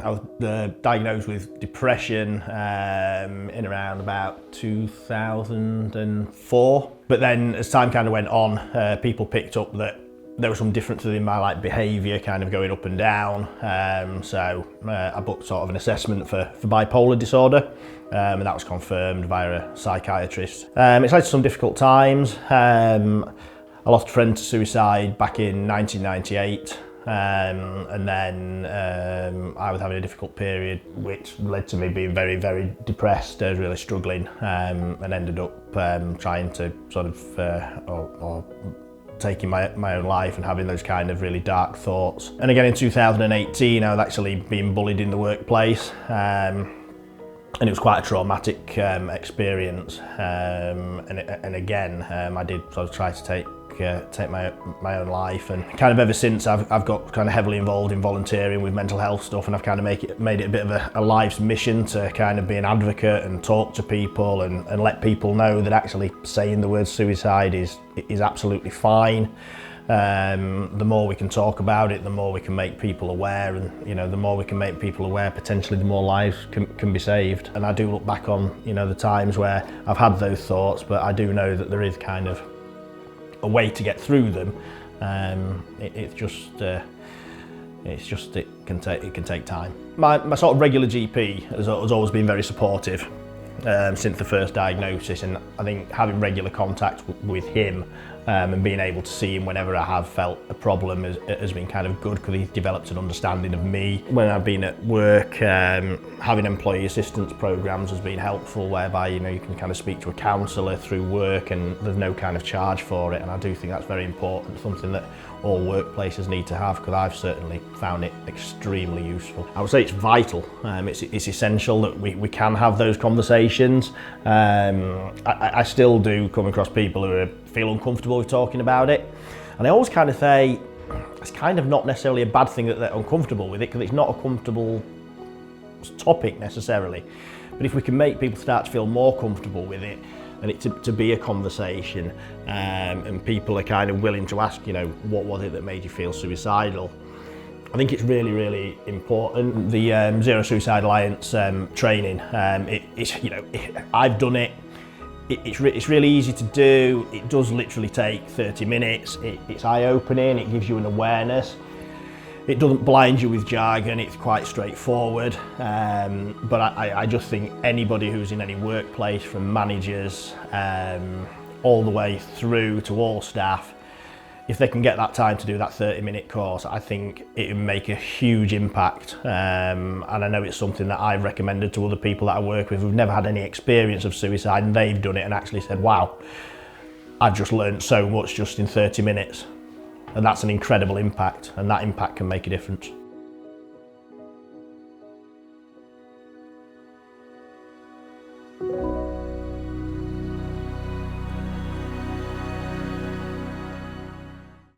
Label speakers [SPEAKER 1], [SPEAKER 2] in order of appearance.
[SPEAKER 1] I was diagnosed with depression in around about 2004. But then as time kind of went on, people picked up that there was some differences in my behaviour kind of going up and down. So I booked sort of an assessment for bipolar disorder, and that was confirmed via a psychiatrist. It's led to some difficult times. I lost a friend to suicide back in 1998. And then I was having a difficult period, which led to me being very, very depressed. I was really struggling, and ended up trying to sort of or taking my own life and having those kind of really dark thoughts. And again in 2018 I was actually being bullied in the workplace, and it was quite a traumatic experience, and again I did sort of try to take my own life, and kind of ever since I've got kind of heavily involved in volunteering with mental health stuff, and I've kind of made it a bit of a life's mission to kind of be an advocate and talk to people and let people know that actually saying the word suicide is absolutely fine. The more we can talk about it, the more we can make people aware, and the more we can make people aware, potentially the more lives can be saved. And I do look back on the times where I've had those thoughts, but I do know that there is kind of a way to get through them. It can take time. My sort of regular GP has always been very supportive since the first diagnosis, and I think having regular contact with him and being able to see him whenever I have felt a problem has been kind of good, because he's developed an understanding of me. When I've been at work, having employee assistance programs has been helpful, whereby you can kind of speak to a counsellor through work and there's no kind of charge for it, and I do think that's very important, something that all workplaces need to have, because I've certainly found it extremely useful. I would say it's vital, it's essential that we can have those conversations. I still do come across people who feel uncomfortable with talking about it, and I always kind of say it's kind of not necessarily a bad thing that they're uncomfortable with it, because it's not a comfortable topic necessarily, but if we can make people start to feel more comfortable with it and it to be a conversation, and people are kind of willing to ask, what was it that made you feel suicidal, I think it's really, really important. The Zero Suicide Alliance training, I've done it. It's really easy to do. It does literally take 30 minutes. It's eye-opening, it gives you an awareness. It doesn't blind you with jargon, it's quite straightforward. But I just think anybody who's in any workplace, from managers all the way through to all staff, if they can get that time to do that 30-minute course, I think it would make a huge impact. And I know it's something that I've recommended to other people that I work with who've never had any experience of suicide, and they've done it and actually said, wow, I've just learned so much just in 30 minutes. And that's an incredible impact, and that impact can make a difference.